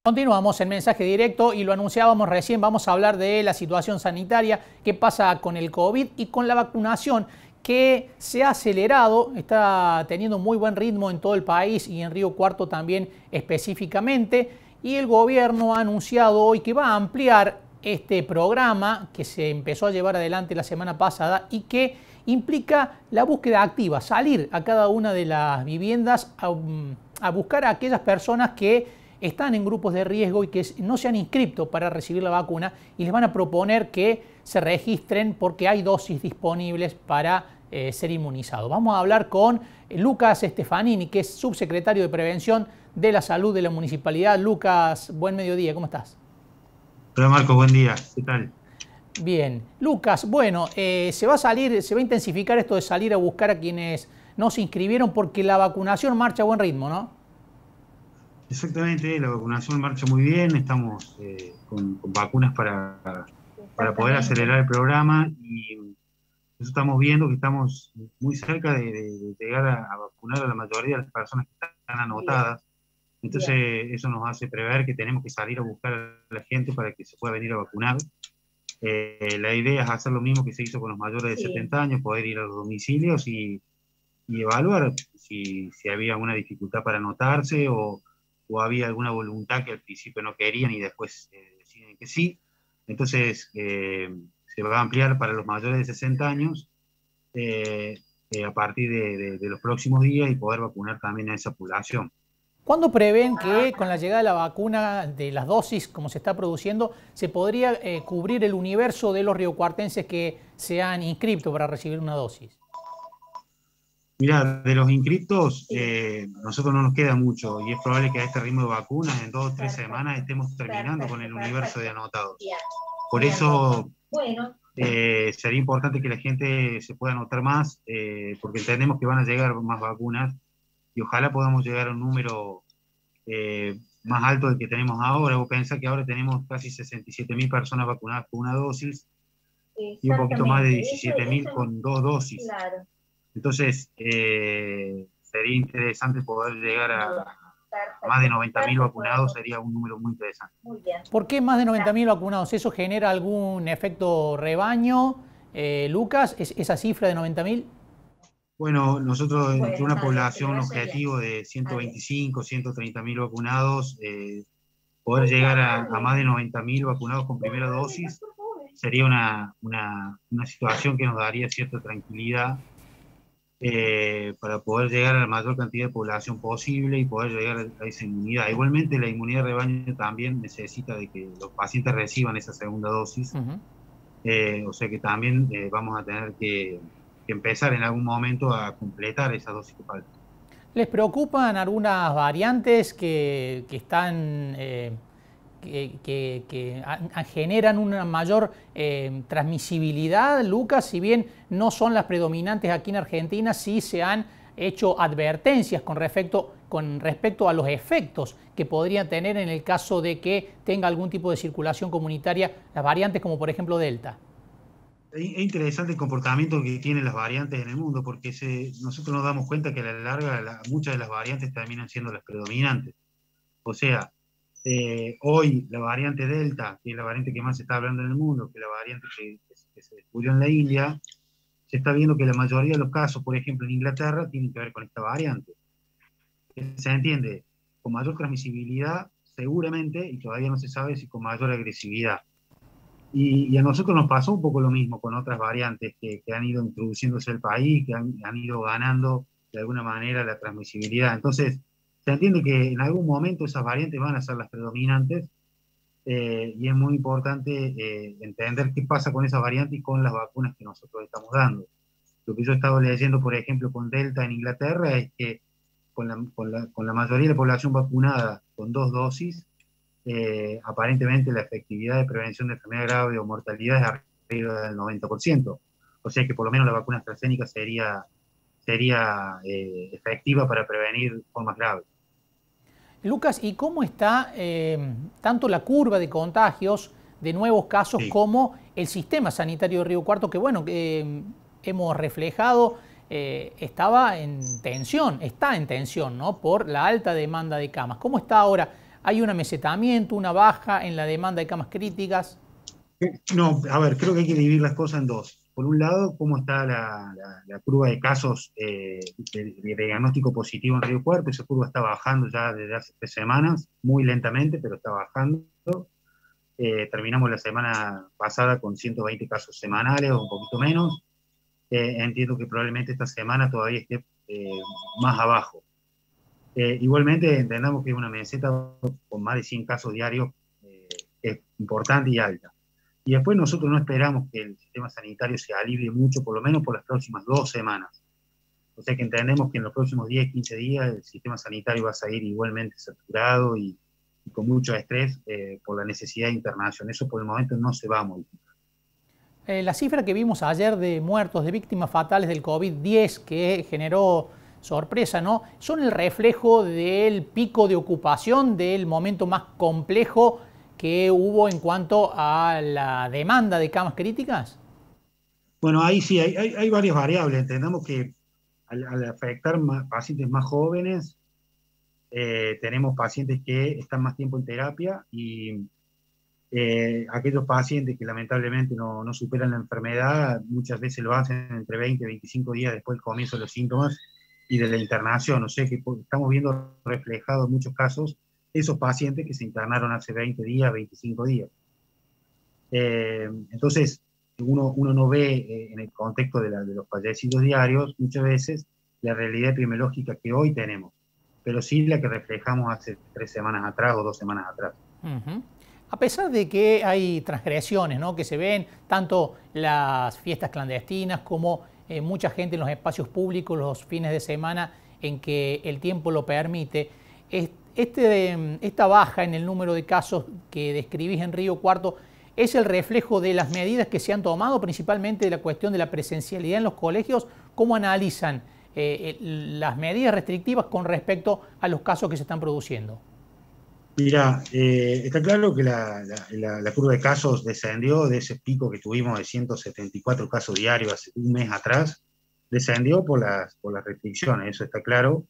Continuamos en mensaje directo y lo anunciábamos recién, vamos a hablar de la situación sanitaria, qué pasa con el COVID y con la vacunación que se ha acelerado, está teniendo muy buen ritmo en todo el país y en Río Cuarto también específicamente, y el gobierno ha anunciado hoy que va a ampliar este programa que se empezó a llevar adelante la semana pasada y que implica la búsqueda activa, salir a cada una de las viviendas a buscar a aquellas personas que están en grupos de riesgo y que no se han inscrito para recibir la vacuna, y les van a proponer que se registren porque hay dosis disponibles para ser inmunizados. Vamos a hablar con Lucas Stefanini, que es subsecretario de Prevención de la Salud de la Municipalidad. Lucas, buen mediodía, ¿cómo estás? Hola Marco, buen día, ¿qué tal? Bien. Lucas, bueno, se va a intensificar esto de salir a buscar a quienes no se inscribieron porque la vacunación marcha a buen ritmo, ¿no? Exactamente, la vacunación marcha muy bien, estamos con vacunas para poder acelerar el programa y eso estamos viendo que estamos muy cerca de llegar a vacunar a la mayoría de las personas que están anotadas. Entonces eso nos hace prever que tenemos que salir a buscar a la gente para que se pueda venir a vacunar. La idea es hacer lo mismo que se hizo con los mayores de 70 años, poder ir a los domicilios y evaluar si había alguna dificultad para anotarse o había alguna voluntad que al principio no querían y después deciden que sí. Entonces se va a ampliar para los mayores de 60 años a partir de los próximos días y poder vacunar también a esa población. ¿Cuándo prevén que con la llegada de la vacuna, de las dosis, como se está produciendo, se podría cubrir el universo de los riocuartenses que se han inscrito para recibir una dosis? Mira, de los inscriptos, nosotros no nos queda mucho y es probable que a este ritmo de vacunas en 2 o 3 semanas estemos terminando con el universo de anotados. Por eso sería importante que la gente se pueda anotar más, porque entendemos que van a llegar más vacunas y ojalá podamos llegar a un número más alto del que tenemos ahora. Vos pensás que ahora tenemos casi 67.000 personas vacunadas con una dosis y un poquito más de 17.000 con 2 dosis. Claro. Entonces, sería interesante poder llegar a más de 90.000 vacunados, sería un número muy interesante. ¿Por qué más de 90.000 vacunados? ¿Eso genera algún efecto rebaño, Lucas, esa cifra de 90.000? Bueno, nosotros entre una población objetivo de 125, 130.000 vacunados, poder llegar a más de 90.000 vacunados con primera dosis sería una situación que nos daría cierta tranquilidad para poder llegar a la mayor cantidad de población posible y poder llegar a esa inmunidad. Igualmente la inmunidad de rebaño también necesita de que los pacientes reciban esa segunda dosis, o sea que también vamos a tener que empezar en algún momento a completar esa dosis que falta. ¿Les preocupan algunas variantes que están... que generan una mayor transmisibilidad, Lucas? Si bien no son las predominantes aquí en Argentina, sí se han hecho advertencias con respecto a los efectos que podrían tener en el caso de que tenga algún tipo de circulación comunitaria las variantes como por ejemplo Delta. Es interesante el comportamiento que tienen las variantes en el mundo, porque nosotros nos damos cuenta que a la larga muchas de las variantes terminan siendo las predominantes. O sea, hoy la variante Delta, que es la variante que más se está hablando en el mundo, que es la variante que se descubrió en la India, se está viendo que la mayoría de los casos, por ejemplo en Inglaterra, tienen que ver con esta variante. Se entiende, con mayor transmisibilidad, seguramente, y todavía no se sabe si con mayor agresividad. Y a nosotros nos pasó un poco lo mismo con otras variantes que han ido introduciéndose al país, que han ido ganando de alguna manera la transmisibilidad. Entonces, se entiende que en algún momento esas variantes van a ser las predominantes y es muy importante entender qué pasa con esas variantes y con las vacunas que nosotros estamos dando. Lo que yo he estado leyendo, por ejemplo, con Delta en Inglaterra es que con la mayoría de la población vacunada con 2 dosis, aparentemente la efectividad de prevención de enfermedad grave o mortalidad es arriba del 90%. O sea que por lo menos la vacuna AstraZeneca sería efectiva para prevenir formas graves. Lucas, ¿y cómo está tanto la curva de contagios de nuevos casos como el sistema sanitario de Río Cuarto, que bueno, hemos reflejado, está en tensión, ¿no? Por la alta demanda de camas? ¿Cómo está ahora? ¿Hay un amesetamiento, una baja en la demanda de camas críticas? No, a ver, creo que hay que dividir las cosas en dos. Por un lado, cómo está la curva de casos de diagnóstico positivo en Río Cuarto. Esa curva está bajando ya desde hace 3 semanas, muy lentamente, pero está bajando. Terminamos la semana pasada con 120 casos semanales o un poquito menos. Entiendo que probablemente esta semana todavía esté más abajo. Igualmente entendamos que es una meseta con más de 100 casos diarios, es importante y alta. Y después nosotros no esperamos que el sistema sanitario se alivie mucho, por lo menos por las próximas 2 semanas. O sea que entendemos que en los próximos 10, 15 días el sistema sanitario va a seguir igualmente saturado y con mucho estrés por la necesidad de internación. Eso por el momento no se va a modificar. La cifra que vimos ayer de muertos, de víctimas fatales del COVID-10, que generó sorpresa, ¿no? ¿Son el reflejo del pico de ocupación, del momento más complejo que hubo en cuanto a la demanda de camas críticas? Bueno, ahí sí, hay varias variables. Entendemos que al afectar pacientes más jóvenes, tenemos pacientes que están más tiempo en terapia y aquellos pacientes que lamentablemente no superan la enfermedad, muchas veces lo hacen entre 20 y 25 días después del comienzo de los síntomas y de la internación. O sea que estamos viendo reflejados en muchos casos esos pacientes que se internaron hace 20 días, 25 días. Entonces, uno no ve en el contexto de los fallecidos diarios muchas veces la realidad epidemiológica que hoy tenemos, pero sí la que reflejamos hace 3 semanas atrás o 2 semanas atrás. A pesar de que hay transgresiones, ¿no?, que se ven, tanto las fiestas clandestinas como mucha gente en los espacios públicos los fines de semana en que el tiempo lo permite, esta baja en el número de casos que describís en Río Cuarto es el reflejo de las medidas que se han tomado, principalmente de la cuestión de la presencialidad en los colegios. ¿Cómo analizan las medidas restrictivas con respecto a los casos que se están produciendo? Mira, está claro que la curva de casos descendió de ese pico que tuvimos de 174 casos diarios hace un mes atrás, descendió por las restricciones, eso está claro.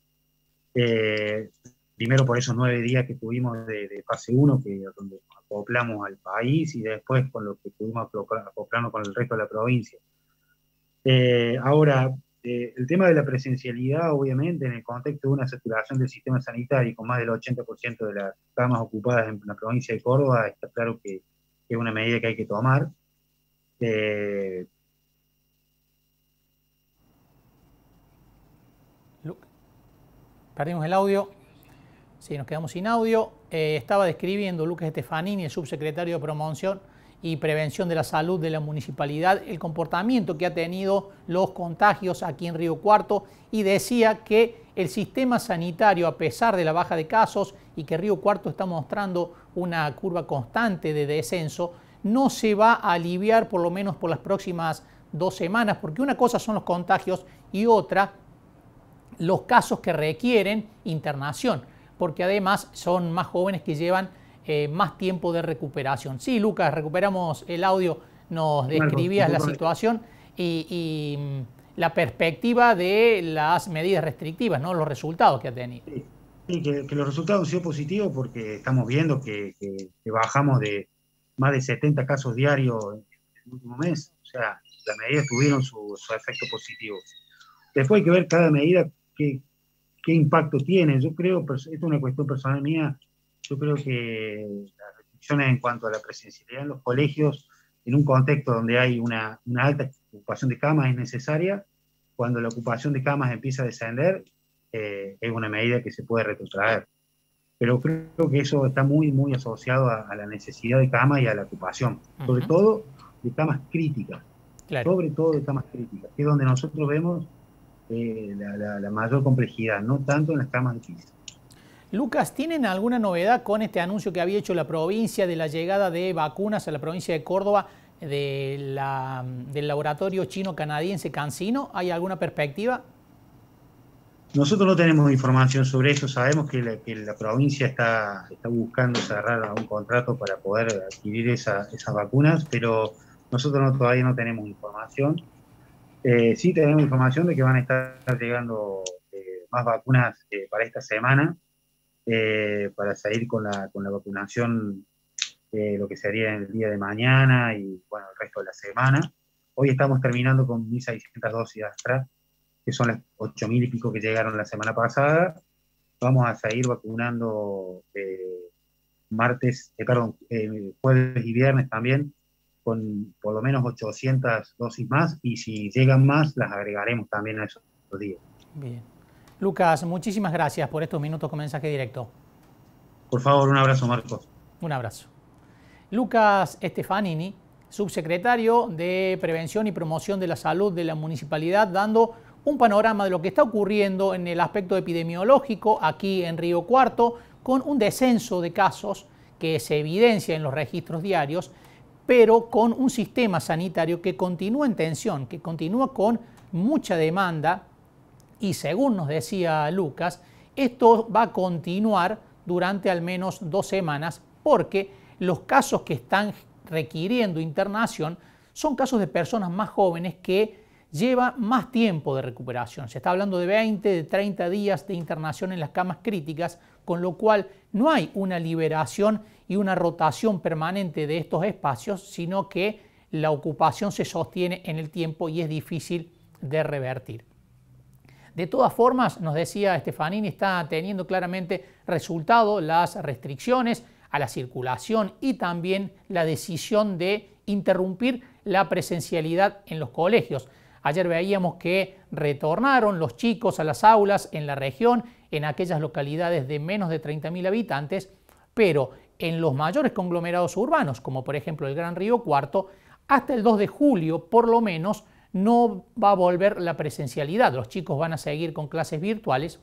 Primero por esos 9 días que tuvimos de fase 1, donde acoplamos al país, y después con lo que pudimos acoplarnos con el resto de la provincia. Ahora, el tema de la presencialidad, obviamente, en el contexto de una saturación del sistema sanitario con más del 80% de las camas ocupadas en la provincia de Córdoba, está claro que es una medida que hay que tomar. Perdimos el audio. Sí, nos quedamos sin audio. Estaba describiendo Lucas Stefanini, el subsecretario de Promoción y Prevención de la Salud de la Municipalidad, el comportamiento que ha tenido los contagios aquí en Río Cuarto, y decía que el sistema sanitario, a pesar de la baja de casos y que Río Cuarto está mostrando una curva constante de descenso, no se va a aliviar por lo menos por las próximas 2 semanas, porque una cosa son los contagios y otra los casos que requieren internación, porque además son más jóvenes que llevan más tiempo de recuperación. Sí, Lucas, recuperamos el audio, nos describías la situación y la perspectiva de las medidas restrictivas, ¿no?, los resultados que ha tenido. Sí, que los resultados han sido positivos porque estamos viendo que bajamos de más de 70 casos diarios en el último mes. O sea, las medidas tuvieron su efecto positivo. Después hay que ver cada medida qué impacto tiene. Yo creo, esto es una cuestión personal mía, yo creo que las restricciones en cuanto a la presencialidad en los colegios, en un contexto donde hay una alta ocupación de camas, es necesaria. Cuando la ocupación de camas empieza a descender, es una medida que se puede retrotraer. Pero creo que eso está muy, muy asociado a la necesidad de camas y a la ocupación, sobre todo de camas críticas, sobre todo de camas críticas, que es donde nosotros vemos la mayor complejidad, no tanto en las camas de crisis. Lucas, ¿tienen alguna novedad con este anuncio que había hecho la provincia de la llegada de vacunas a la provincia de Córdoba del laboratorio chino-canadiense CanSino? ¿Hay alguna perspectiva? Nosotros no tenemos información sobre eso. Sabemos que la provincia está buscando cerrar un contrato para poder adquirir esas vacunas, pero nosotros todavía no tenemos información. Sí tenemos información de que van a estar llegando más vacunas para esta semana. para seguir con la vacunación, lo que sería el día de mañana y bueno, el resto de la semana. Hoy estamos terminando con 1.600 dosis de Astra, que son las 8.000 y pico que llegaron la semana pasada. Vamos a seguir vacunando jueves y viernes también, con por lo menos 800 dosis más, y si llegan más, las agregaremos también a esos días. Bien. Lucas, muchísimas gracias por estos minutos con Mensaje Directo. Por favor, un abrazo, Marcos. Un abrazo. Lucas Stefanini, subsecretario de Prevención y Promoción de la Salud de la Municipalidad, dando un panorama de lo que está ocurriendo en el aspecto epidemiológico aquí en Río Cuarto, con un descenso de casos que se evidencia en los registros diarios, pero con un sistema sanitario que continúa en tensión, que continúa con mucha demanda, y según nos decía Lucas, esto va a continuar durante al menos 2 semanas, porque los casos que están requiriendo internación son casos de personas más jóvenes que llevan más tiempo de recuperación. Se está hablando de 20, de 30 días de internación en las camas críticas, con lo cual no hay una liberación y una rotación permanente de estos espacios, sino que la ocupación se sostiene en el tiempo y es difícil de revertir. De todas formas, nos decía Stefanini, está teniendo claramente resultado las restricciones a la circulación y también la decisión de interrumpir la presencialidad en los colegios. Ayer veíamos que retornaron los chicos a las aulas en la región, en aquellas localidades de menos de 30.000 habitantes, pero en los mayores conglomerados urbanos, como por ejemplo el Gran Río Cuarto, hasta el 2 de julio por lo menos no va a volver la presencialidad. Los chicos van a seguir con clases virtuales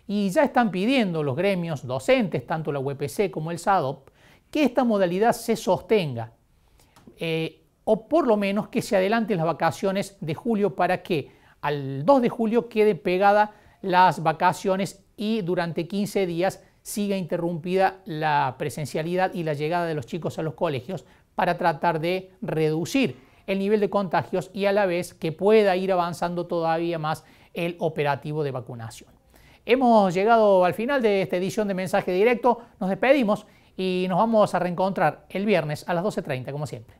y ya están pidiendo los gremios docentes, tanto la UPC como el SADOP, que esta modalidad se sostenga, o por lo menos que se adelanten las vacaciones de julio para que al 2 de julio quede pegada las vacaciones y durante 15 días siga interrumpida la presencialidad y la llegada de los chicos a los colegios, para tratar de reducir el nivel de contagios y a la vez que pueda ir avanzando todavía más el operativo de vacunación. Hemos llegado al final de esta edición de Mensaje Directo. Nos despedimos y nos vamos a reencontrar el viernes a las 12:30 como siempre.